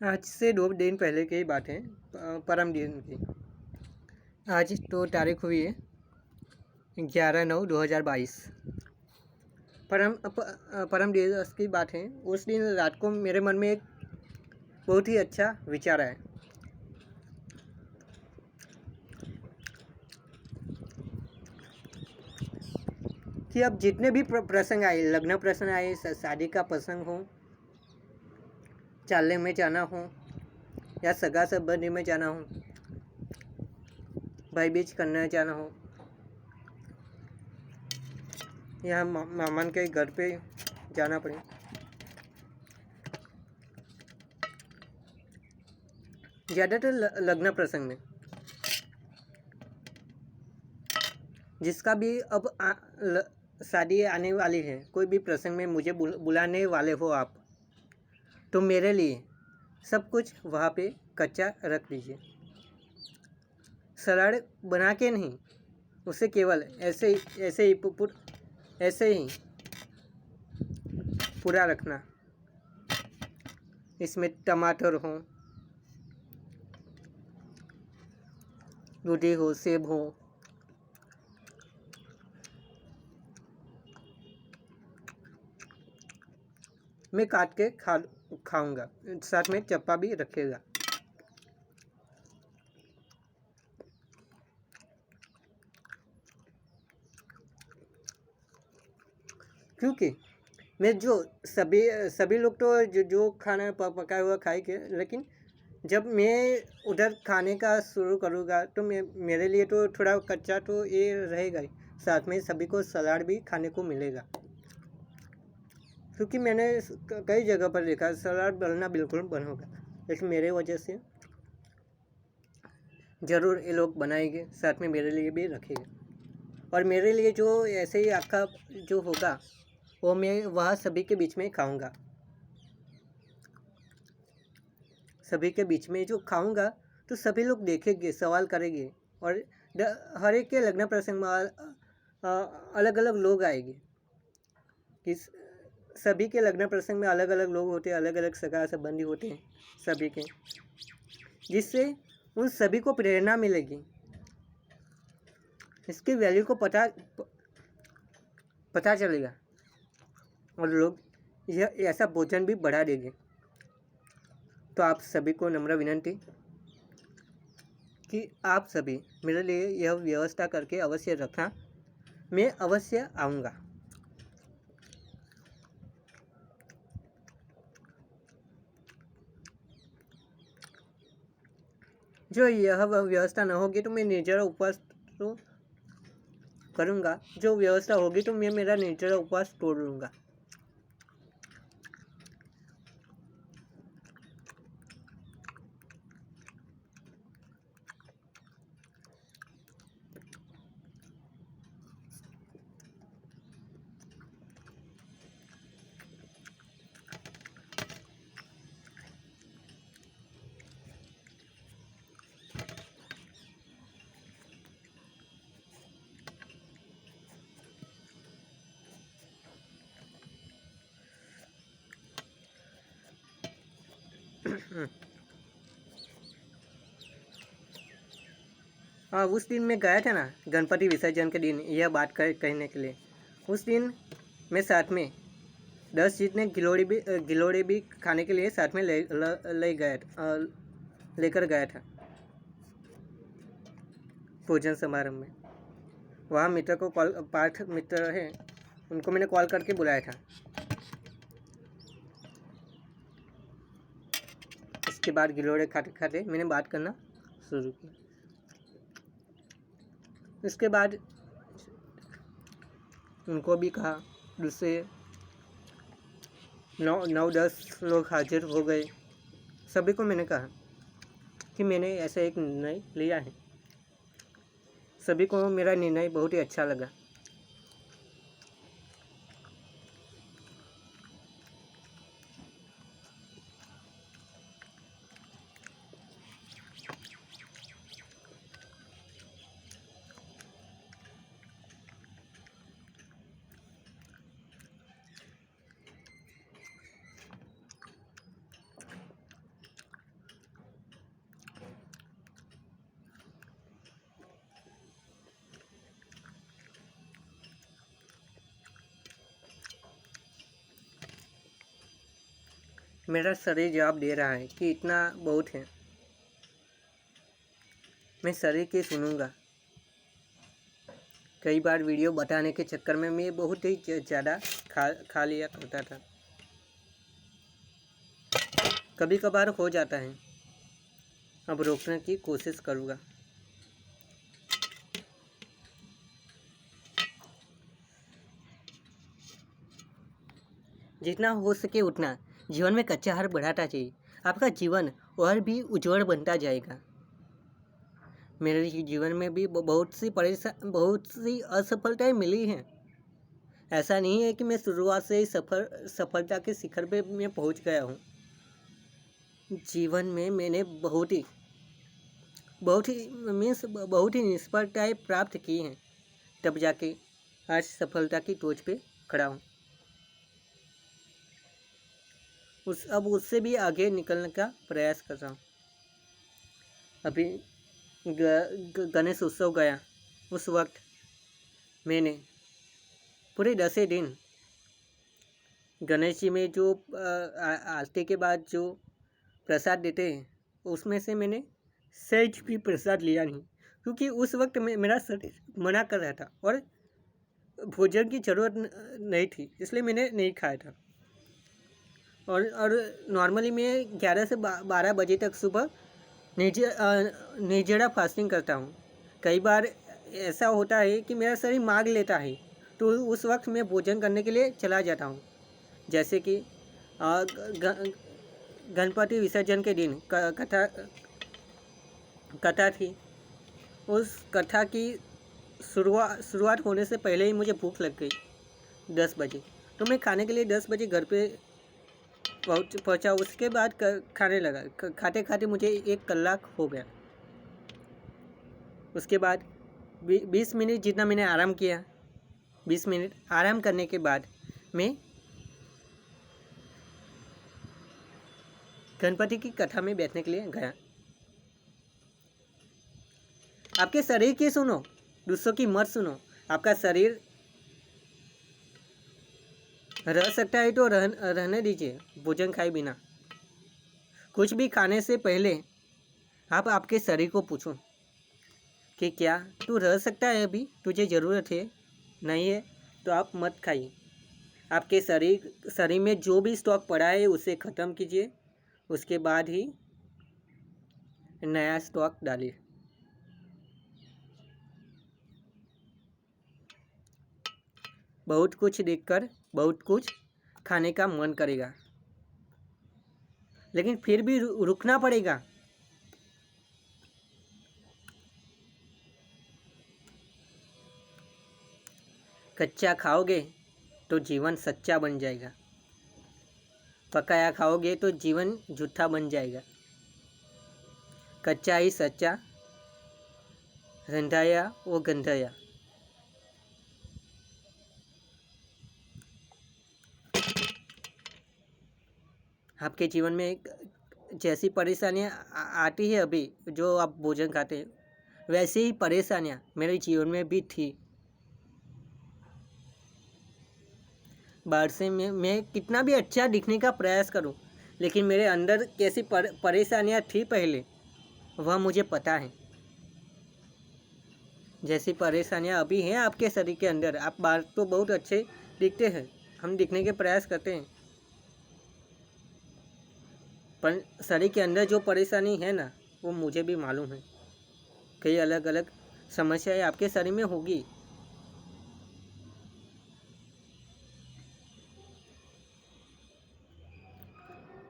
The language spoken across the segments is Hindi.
आज से 2 दिन पहले की बात है, परम दिन की। आज तो तारीख हुई है 11/9/2022। परम दिवस की बात है। उस दिन रात को मेरे मन में एक बहुत ही अच्छा विचार आया कि अब जितने भी प्रसंग आए, लग्न प्रसंग आए, शादी का प्रसंग हो, चालने में जाना हो या सगा संबंधी में जाना हो, भाई बीज करने जाना हो या मामन के घर पे जाना पड़े, ज़्यादातर लग्न प्रसंग में जिसका भी अब शादी आने वाली है, कोई भी प्रसंग में मुझे बुलाने वाले हो आप, तो मेरे लिए सब कुछ वहाँ पे कच्चा रख दीजिए। सलाद बना के नहीं, उसे केवल ऐसे ही पूरा रखना। इसमें टमाटर हो, दूधी हो, सेब हो, मैं काट के खाऊंगा, साथ में चप्पा भी रखेगा। क्योंकि मैं जो सभी लोग तो जो खाना पकाया हुआ खाएंगे, लेकिन जब मैं उधर खाने का शुरू करूँगा तो मेरे लिए तो थोड़ा कच्चा तो ये रहेगा ही, साथ में सभी को सलाद भी खाने को मिलेगा। क्योंकि मैंने कई जगह पर देखा सलाद बनना बिल्कुल बंद होगा, लेकिन मेरे वजह से ज़रूर ये लोग बनाएंगे, साथ में मेरे लिए भी रखेंगे। और मेरे लिए जो ऐसे ही आखा जो होगा वो मैं वहाँ सभी के बीच में खाऊंगा। सभी के बीच में जो खाऊंगा तो सभी लोग देखेंगे, सवाल करेंगे, और हर एक के लग्न प्रसंग में अलग अलग लोग आएंगे। कि सभी के लग्न प्रसंग में अलग अलग लोग होते हैं, अलग अलग सगा संबंधी होते हैं सभी के, जिससे उन सभी को प्रेरणा मिलेगी, इसकी वैल्यू को पता चलेगा, और लोग यह ऐसा भोजन भी बढ़ा देंगे। तो आप सभी को नम्र विनंती कि आप सभी मेरे लिए यह व्यवस्था करके अवश्य रखना, मैं अवश्य आऊँगा। जो यह व्यवस्था न होगी तो मैं निर्जला उपवास तो करूँगा, जो व्यवस्था होगी तो मैं मेरा निर्जला उपवास तोड़ लूँगा। हाँ, उस दिन मैं गया था ना, गणपति विसर्जन के दिन, यह बात कहने के लिए। उस दिन मैं साथ में 10 जितने गिलोड़े भी खाने के लिए साथ में लेकर गया था भोजन समारोह में। वहाँ मित्र को पार्थ मित्र है, उनको मैंने कॉल करके बुलाया था। इसके बाद गिलोड़े खाते खाते मैंने बात करना शुरू किया। इसके बाद उनको भी कहा, दूसरे 9-10 लोग हाजिर हो गए। सभी को मैंने कहा कि मैंने ऐसा एक निर्णय लिया है। सभी को मेरा निर्णय बहुत ही अच्छा लगा। मेरा शरीर जवाब दे रहा है कि इतना बहुत है। मैं शरीर की सुनूंगा। कई बार वीडियो बताने के चक्कर में मैं बहुत ही ज़्यादा खा लिया करता था। कभी कभार हो जाता है। अब रोकने की कोशिश करूँगा। जितना हो सके उतना जीवन में कच्चा आहार बढ़ाता चाहिए। आपका जीवन और भी उज्जवल बनता जाएगा। मेरे जीवन में भी बहुत सी असफलताएं मिली हैं। ऐसा नहीं है कि मैं शुरुआत से ही सफलता के शिखर पे मैं पहुंच गया हूँ। जीवन में मैंने बहुत ही निष्फलताएं प्राप्त की हैं, तब जाके आज सफलता की टोच पे खड़ा हूँ। अब उससे भी आगे निकलने का प्रयास कर रहा हूँ। अभी गणेश उत्सव गया, उस वक्त मैंने पूरे 10 दिन गणेश जी में जो आरती के बाद जो प्रसाद देते हैं उसमें से मैंने सहज भी प्रसाद लिया नहीं, क्योंकि उस वक्त मेरा शरीर मना कर रहा था और भोजन की ज़रूरत नहीं थी, इसलिए मैंने नहीं खाया था। और नॉर्मली मैं 11 से 12 बजे तक सुबह निर्जला फास्टिंग करता हूँ। कई बार ऐसा होता है कि मेरा शरीर मांग लेता है, तो उस वक्त मैं भोजन करने के लिए चला जाता हूँ। जैसे कि गणपति विसर्जन के दिन कथा थी। उस कथा की शुरुआत होने से पहले ही मुझे भूख लग गई 10 बजे, तो मैं खाने के लिए 10 बजे घर पे पहुँचा। उसके बाद खाने लगा। खाते खाते मुझे 1 कलाक हो गया। उसके बाद 20 मिनट जितना मैंने आराम किया। 20 मिनट आराम करने के बाद मैं गणपति की कथा में बैठने के लिए गया। आपके शरीर की सुनो, दूसरों की मत सुनो। आपका शरीर रह सकता है तो रहने दीजिए भोजन खाए बिना। कुछ भी खाने से पहले आप आपके शरीर को पूछो कि क्या तू रह सकता है, अभी तुझे ज़रूरत है, नहीं है तो आप मत खाइए। आपके शरीर में जो भी स्टॉक पड़ा है उसे ख़त्म कीजिए, उसके बाद ही नया स्टॉक डालिए। बहुत कुछ देखकर बहुत कुछ खाने का मन करेगा, लेकिन फिर भी रुकना पड़ेगा। कच्चा खाओगे तो जीवन सच्चा बन जाएगा, पकाया खाओगे तो जीवन झूठा बन जाएगा। कच्चा ही सच्चा, रंधाया वो गंधाया। आपके जीवन में जैसी परेशानियाँ आती है अभी जो आप भोजन खाते हैं, वैसे ही परेशानियाँ मेरे जीवन में भी थी। बाहर से मैं कितना भी अच्छा दिखने का प्रयास करूं, लेकिन मेरे अंदर कैसी परेशानियाँ थी पहले, वह मुझे पता है। जैसी परेशानियाँ अभी हैं आपके शरीर के अंदर, आप बाहर तो बहुत अच्छे दिखते हैं, हम दिखने के प्रयास करते हैं, पर शरीर के अंदर जो परेशानी है ना, वो मुझे भी मालूम है। कई अलग अलग समस्याएं आपके शरीर में होगी।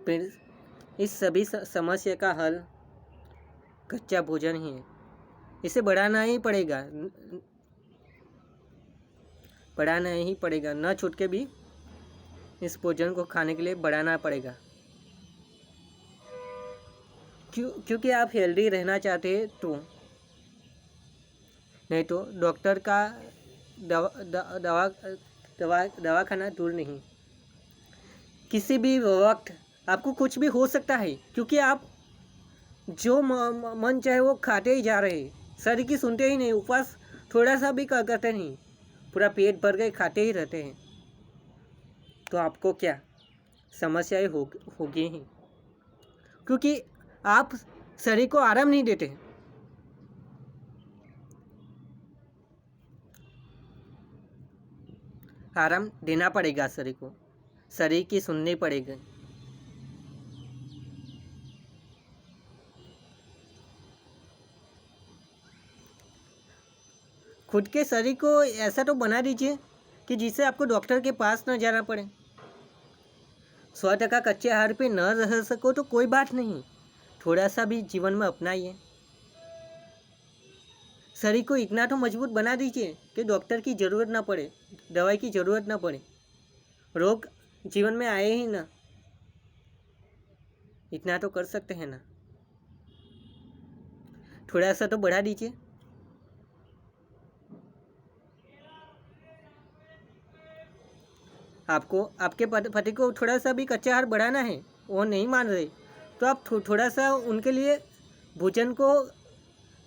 फिर इस सभी समस्या का हल कच्चा भोजन ही है। इसे बढ़ाना ही पड़ेगा, न छूट के भी इस भोजन को खाने के लिए बढ़ाना पड़ेगा। क्योंकि आप हेल्दी रहना चाहते हैं तो, नहीं तो डॉक्टर का दवाखाना दूर नहीं। किसी भी वक्त आपको कुछ भी हो सकता है, क्योंकि आप जो मन चाहे वो खाते ही जा रहे हैं, शरीर की सुनते ही नहीं। उपवास थोड़ा सा भी करते नहीं, पूरा पेट भर के खाते ही रहते हैं। तो आपको क्या समस्याएं होगी ही, क्योंकि आप शरीर को आराम नहीं देते। आराम देना पड़ेगा शरीर को, शरीर की सुननी पड़ेगी। खुद के शरीर को ऐसा तो बना दीजिए कि जिससे आपको डॉक्टर के पास न जाना पड़े। 100% कच्चे आहार पे न रह सको तो कोई बात नहीं, थोड़ा सा भी जीवन में अपनाइए। शरीर को इतना तो मजबूत बना दीजिए कि डॉक्टर की ज़रूरत ना पड़े, दवाई की ज़रूरत ना पड़े, रोग जीवन में आए ही ना। इतना तो कर सकते हैं ना, थोड़ा सा तो बढ़ा दीजिए। आपको आपके पति को थोड़ा सा भी कच्चा आहार बढ़ाना है, वो नहीं मान रहे, तो आप थोड़ा सा उनके लिए भोजन को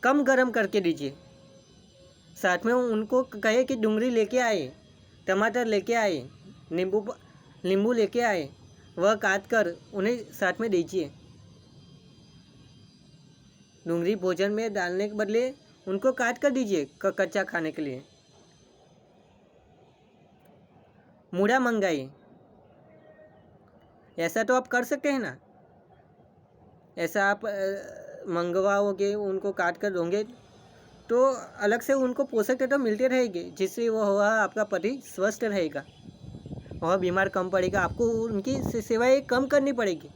कम गर्म करके दीजिए। साथ में उनको कहे कि डुंगरी लेके आए, टमाटर लेके आए, नींबू लेके आए, वह काट कर उन्हें साथ में दीजिए। डुंगरी भोजन में डालने के बदले उनको काट कर दीजिए कच्चा खाने के लिए। मूढ़ा मंगाइए, ऐसा तो आप कर सकते हैं ना। ऐसा आप मंगवाओगे, उनको काट कर दोगे तो अलग से उनको पोषक तत्व मिलते रहेंगे, जिससे वह आपका पति स्वस्थ रहेगा, वह बीमार कम पड़ेगा। आपको उनकी सेवाएं कम करनी पड़ेगी।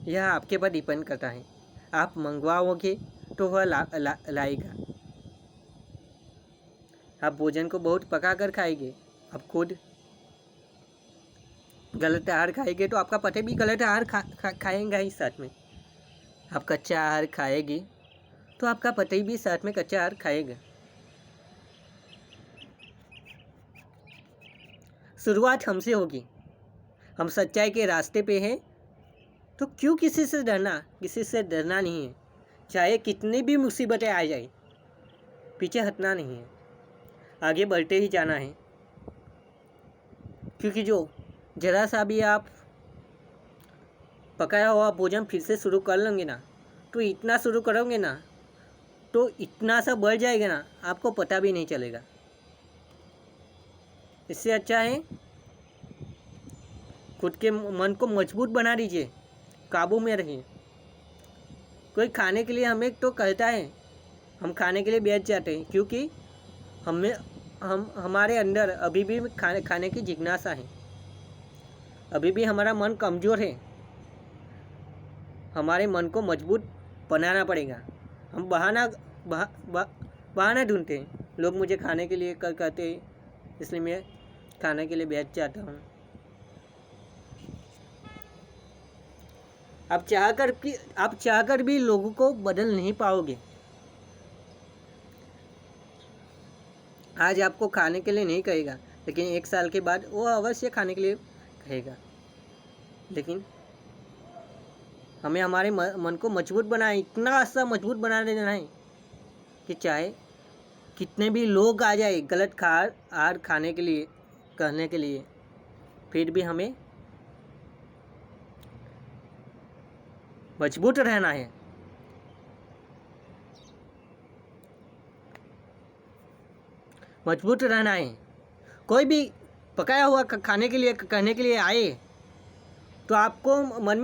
यह आपके पर डिपेंड करता है। आप मंगवाओगे तो वह लाएगा। आप भोजन को बहुत पका कर खाएंगे, आप खुद गलत आहार खाएंगे तो आपका पति भी गलत आहार खाएंगा ही साथ में। आप कच्चा आहार खाएगी तो आपका पति भी साथ में कच्चा आहार खाएगा। शुरुआत हमसे होगी। हम सच्चाई के रास्ते पे हैं, तो क्यों किसी से डरना? किसी से डरना नहीं है। चाहे कितनी भी मुसीबतें आ जाए, पीछे हटना नहीं है, आगे बढ़ते ही जाना है। क्योंकि जो जरा सा भी आप पकाया हुआ भोजन फिर से शुरू कर लेंगे ना, तो इतना शुरू करोगे ना तो इतना सा बढ़ जाएगा ना, आपको पता भी नहीं चलेगा। इससे अच्छा है खुद के मन को मजबूत बना दीजिए, काबू में रहिए। कोई खाने के लिए हमें तो कहता है, हम खाने के लिए बैठ जाते हैं, क्योंकि हमारे अंदर अभी भी खाने की जिज्ञासा है, अभी भी हमारा मन कमज़ोर है। हमारे मन को मजबूत बनाना पड़ेगा। हम बहाना ढूंढते हैं, लोग मुझे खाने के लिए कहते हैं, इसलिए मैं खाने के लिए बैठ जाता हूँ। आप चाहकर भी लोगों को बदल नहीं पाओगे। आज आपको खाने के लिए नहीं कहेगा, लेकिन 1 साल के बाद वो अवश्य खाने के लिए कहेगा। लेकिन हमें हमारे मन को मजबूत बनाए, इतना सा मजबूत बना देना है कि चाहे कितने भी लोग आ जाए गलत आहार खाने के लिए, कहने के लिए, फिर भी हमें मजबूत रहना है। मजबूत रहना है। कोई भी पकाया हुआ खाने के लिए कहने के लिए आए तो आपको मन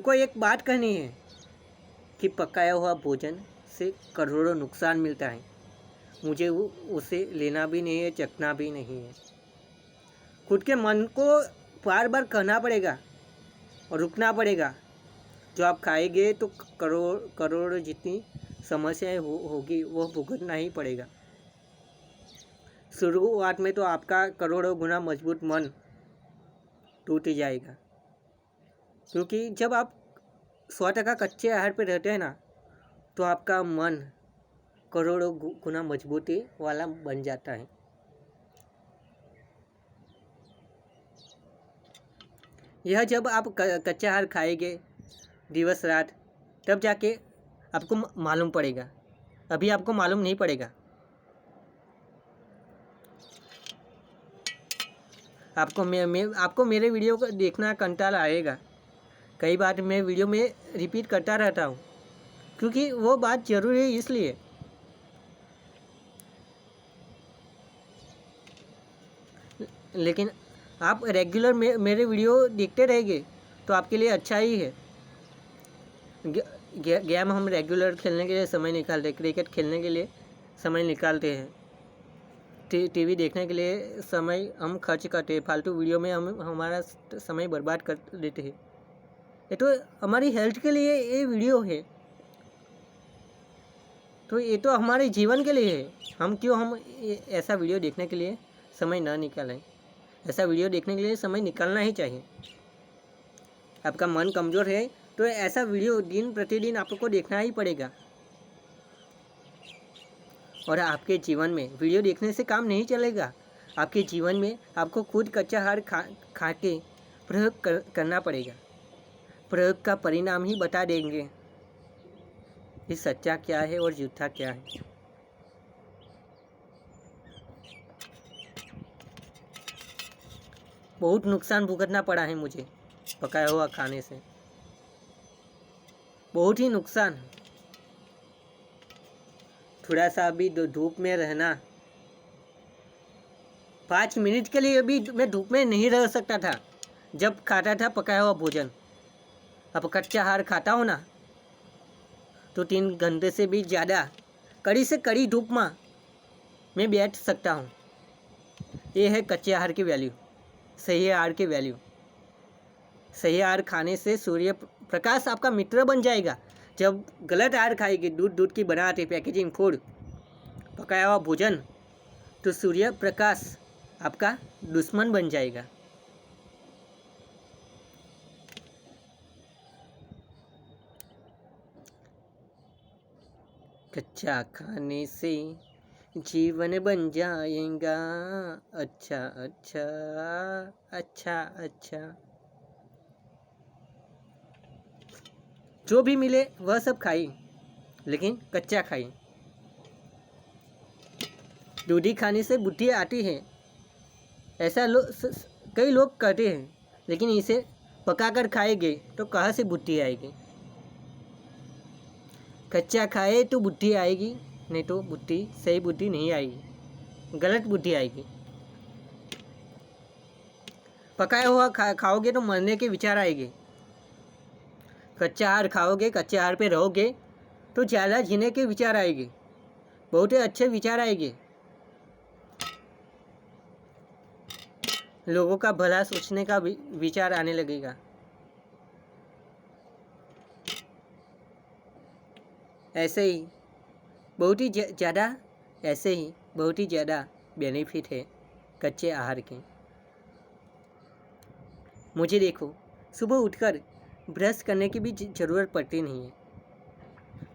को एक बात कहनी है कि पकाया हुआ भोजन से करोड़ों नुकसान मिलता है, मुझे उसे लेना भी नहीं है, चखना भी नहीं है। खुद के मन को बार बार कहना पड़ेगा और रुकना पड़ेगा। जो आप खाएंगे तो करोड़ जितनी समस्याएं होगी वो भुगतना ही पड़ेगा। शुरुआत में तो आपका करोड़ों गुना मजबूत मन टूट जाएगा, क्योंकि जब आप 100% कच्चे आहार पे रहते हैं ना, तो आपका मन करोड़ों गुना मजबूती वाला बन जाता है। यह जब आप कच्चा आहार खाएंगे दिवस रात, तब जाके आपको मालूम पड़ेगा, अभी आपको मालूम नहीं पड़ेगा। आपको मेरे वीडियो को देखना कंटाला आएगा। कई बार मैं वीडियो में रिपीट करता रहता हूँ, क्योंकि वो बात ज़रूरी है इसलिए। लेकिन आप रेगुलर मेरे वीडियो देखते रहेंगे तो आपके लिए अच्छा ही है। गेम हम रेगुलर खेलने के लिए समय निकालते हैं, क्रिकेट खेलने के लिए समय निकालते हैं, टीवी देखने के लिए समय हम खर्च करते हैं, फालतू वीडियो में हम हमारा समय बर्बाद कर देते हैं। ये तो हमारी हेल्थ के लिए ये वीडियो है, तो ये तो हमारे जीवन के लिए है। हम क्यों हम ऐसा वीडियो देखने के लिए समय ना निकालें? ऐसा वीडियो देखने के लिए समय निकालना ही चाहिए। आपका मन कमज़ोर है तो ऐसा वीडियो दिन प्रतिदिन आपको देखना ही पड़ेगा। और आपके जीवन में वीडियो देखने से काम नहीं चलेगा। आपके जीवन में आपको खुद कच्चा आहार खा के प्रयोग करना पड़ेगा। प्रयोग का परिणाम ही बता देंगे कि सच्चा क्या है और झूठा क्या है। बहुत नुकसान भुगतना पड़ा है मुझे पकाया हुआ खाने से, बहुत ही नुकसान। थोड़ा सा अभी धूप में रहना, 5 मिनट के लिए भी मैं धूप में नहीं रह सकता था जब खाता था पकाया हुआ भोजन। अब कच्चा आहार खाता हूँ ना तो 3 घंटे से भी ज़्यादा कड़ी से कड़ी धूप में मैं बैठ सकता हूँ। ये है कच्चे आहार की वैल्यू, सही आहार की वैल्यू। सही आहार खाने से सूर्य प्रकाश आपका मित्र बन जाएगा। जब गलत आहार खाएगी, दूध की बनाते पैकेजिंग फूड, पकाया हुआ भोजन, तो सूर्य प्रकाश आपका दुश्मन बन जाएगा। कच्चा खाने से जीवन बन जाएगा अच्छा अच्छा अच्छा अच्छा। जो भी मिले वह सब खाइए, लेकिन कच्चा खाइए। दूधी खाने से बुद्धि आती है, ऐसा कई लोग कहते हैं, लेकिन इसे पकाकर खाएंगे तो कहाँ से बुद्धि आएगी? कच्चा खाए तो बुद्धि आएगी, नहीं तो सही बुद्धि नहीं आएगी, गलत बुद्धि आएगी। पकाया हुआ खाओगे तो मरने के विचार आएंगे। कच्चा आहार खाओगे, कच्चे आहार पे रहोगे तो ज़्यादा जीने के विचार आएंगे, बहुत ही अच्छे विचार आएंगे। लोगों का भला सोचने का विचार आने लगेगा। ऐसे ही बहुत ही ज़्यादा बेनिफिट है कच्चे आहार के। मुझे देखो, सुबह उठकर ब्रश करने की भी ज़रूरत पड़ती नहीं है,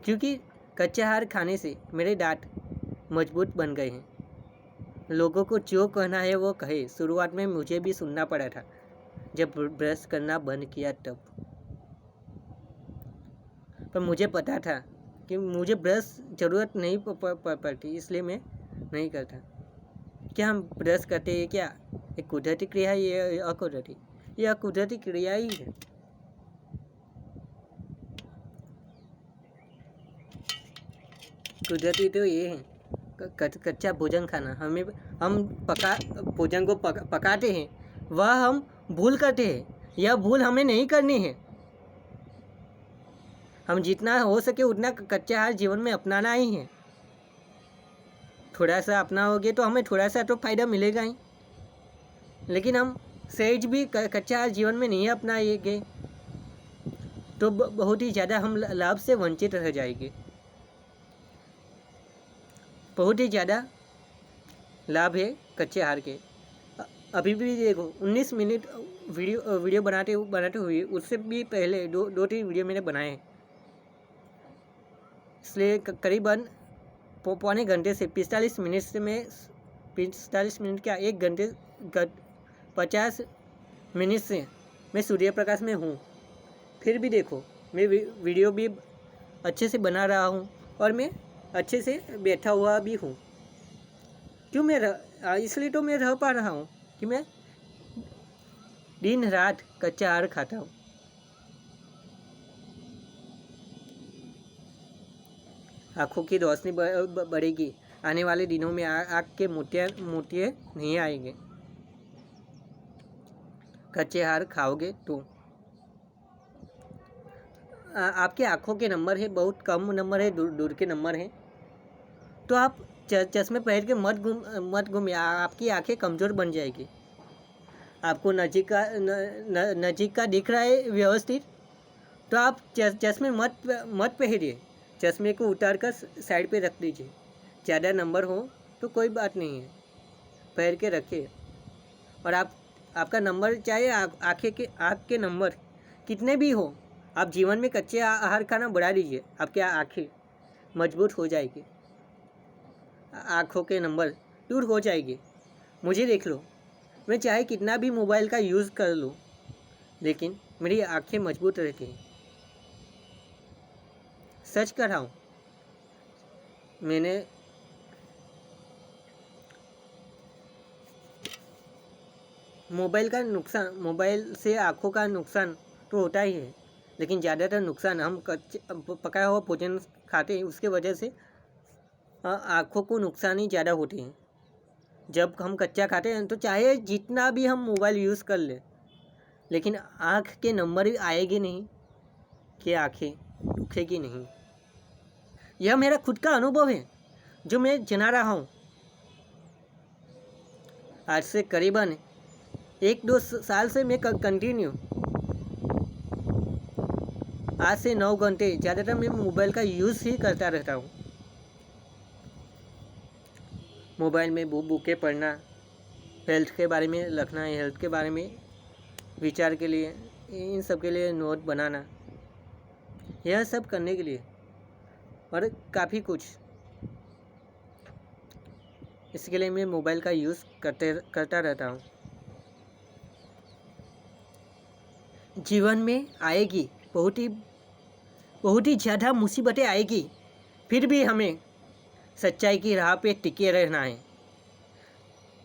क्योंकि कच्चा आहार खाने से मेरे दांत मजबूत बन गए हैं। लोगों को जो कहना है वो कहे। शुरुआत में मुझे भी सुनना पड़ा था जब ब्रश करना बंद किया तब, पर मुझे पता था कि मुझे ब्रश ज़रूरत नहीं पड़ती, इसलिए मैं नहीं करता। क्या हम ब्रश करते हैं क्या? एक कुदरती क्रिया है, ये अकुदरती? ये अकुदरती क्रिया ही है। कुदरती तो ये है कच्चा भोजन खाना। हम भोजन को पकाते हैं, वह हम भूल करते हैं। यह भूल हमें नहीं करनी है। हम जितना हो सके उतना कच्चा आहार जीवन में अपनाना ही है। थोड़ा सा अपनाओगे तो हमें थोड़ा सा तो फ़ायदा मिलेगा ही, लेकिन हम सहज भी कच्चा आहार जीवन में नहीं अपनाएंगे तो बहुत ही ज़्यादा हम लाभ से वंचित रह जाएंगे। बहुत ही ज़्यादा लाभ है कच्चे आहार के। अभी भी देखो 19 मिनट वीडियो बनाते हुए, उससे भी पहले दो 3 वीडियो मैंने बनाए हैं, इसलिए करीबन पौने घंटे से 45 मिनट से मैं 45 मिनट क्या 1 घंटे 50 मिनट से मैं सूर्य प्रकाश में हूँ। फिर भी देखो मैं वीडियो भी अच्छे से बना रहा हूँ और मैं अच्छे से बैठा हुआ भी हूँ। क्यों इसलिए तो मैं रह पा रहा हूँ कि मैं दिन रात कच्चा आहार खाता हूँ। आँखों की रोशनी बढ़ेगी। आने वाले दिनों में आँख के मोतिये नहीं आएंगे। कच्चे आहार खाओगे तो आपकी आँखों के नंबर है, बहुत कम नंबर है, दूर के नंबर हैं, तो आप चश्मे पहन के मत घूमिए। आपकी आँखें कमज़ोर बन जाएगी। आपको नज़दीक का दिख रहा है व्यवस्थित, तो आप चश्मे मत पहनिए। चश्मे को उतार कर साइड पे रख दीजिए। ज़्यादा नंबर हो तो कोई बात नहीं है, पहन के रखिए। और आपका नंबर चाहे आँख के नंबर कितने भी हो, आप जीवन में कच्चे आहार खाना बढ़ा दीजिए। आपकी आँखें मजबूत हो जाएगी, आँखों के नंबर दूर हो जाएगी। मुझे देख लो, मैं चाहे कितना भी मोबाइल का यूज़ कर लूँ, लेकिन मेरी आँखें मजबूत रहती हैं। सच कर रहा हूँ। मैंने मोबाइल से आँखों का नुकसान तो होता ही है, लेकिन ज़्यादातर नुकसान हम पकाया हुआ भोजन खाते हैं, उसके वजह से आँखों को नुकसान ही ज़्यादा होते हैं। जब हम कच्चा खाते हैं तो चाहे जितना भी हम मोबाइल यूज़ कर लें, लेकिन आँख के नंबर आएगी नहीं कि आँखें दुखेगी नहीं। यह मेरा खुद का अनुभव है जो मैं जना रहा हूँ। आज से करीबन 1-2 साल से मैं कंटिन्यू 8 से 9 घंटे ज़्यादातर मैं मोबाइल का यूज़ ही करता रहता हूँ। मोबाइल में बुकें पढ़ना, हेल्थ के बारे में लिखना, हेल्थ के बारे में विचार के लिए, इन सब के लिए नोट बनाना, यह सब करने के लिए और काफ़ी कुछ, इसके लिए मैं मोबाइल का यूज़ करता रहता हूँ। जीवन में आएगी बहुत ही ज़्यादा मुसीबतें आएगी, फिर भी हमें सच्चाई की राह पे टिके रहना है,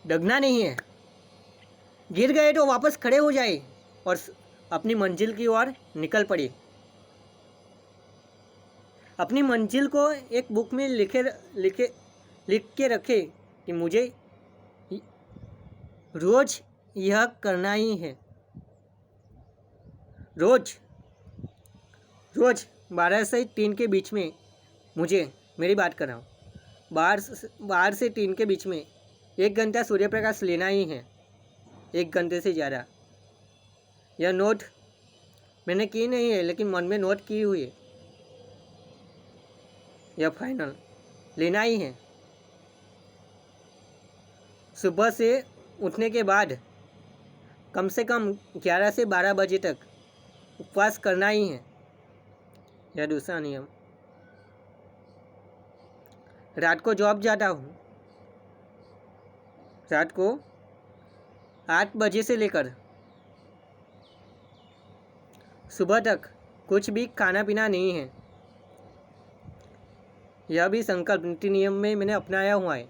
डगना नहीं है। गिर गए तो वापस खड़े हो जाए और अपनी मंजिल की ओर निकल पड़े। अपनी मंजिल को एक बुक में लिख के रखे कि मुझे रोज़ यह करना ही है। रोज़ 12 से 3 के बीच में मुझे, मेरी बात कर रहा हूँ, 12 से 3 के बीच में 1 घंटा सूर्य प्रकाश लेना ही है, 1 घंटे से ज़्यादा। यह नोट मैंने की नहीं है, लेकिन मन में नोट की हुई है। यह फाइनल लेना ही है। सुबह से उठने के बाद कम से कम 11 से 12 बजे तक उपवास करना ही है। यह दूसरा नियम। रात को जॉब जाता हूँ, रात को 8 बजे से लेकर सुबह तक कुछ भी खाना पीना नहीं है। यह भी संकल्प नीति नियम में मैंने अपनाया हुआ है।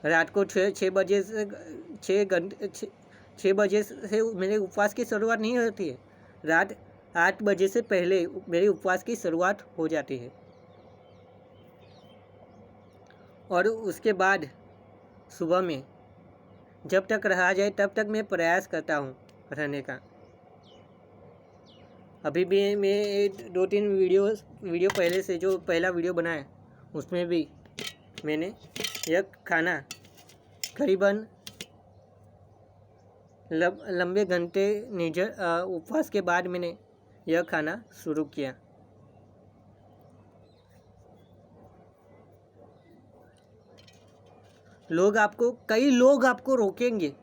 रात को 6 बजे से 6 बजे से मेरे उपवास की शुरुआत नहीं होती है। रात 8 बजे से पहले मेरे उपवास की शुरुआत हो जाती है और उसके बाद सुबह में जब तक रहा जाए तब तक मैं प्रयास करता हूँ रहने का। अभी भी मैं 2-3 वीडियो पहले से, जो पहला वीडियो बनाया उसमें भी मैंने यह खाना करीबन लंबे घंटे उपवास के बाद मैंने यह खाना शुरू किया। कई लोग आपको रोकेंगे,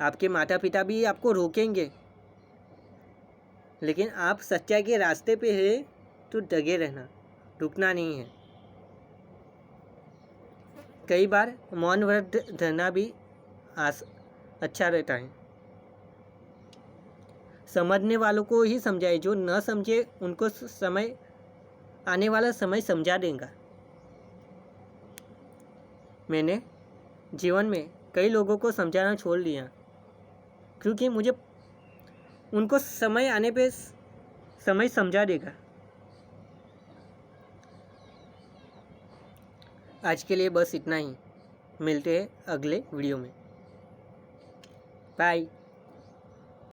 आपके माता पिता भी आपको रोकेंगे, लेकिन आप सच्चाई के रास्ते पे है तो डगे रहना, रुकना नहीं है। कई बार मौन व्रत धरना भी अच्छा रहता है। समझने वालों को ही समझाए, जो न समझे उनको आने वाला समय समझा देगा। मैंने जीवन में कई लोगों को समझाना छोड़ दिया, क्योंकि मुझे उनको समय आने पे समय समझा देगा। आज के लिए बस इतना ही। मिलते हैं अगले वीडियो में। बाय।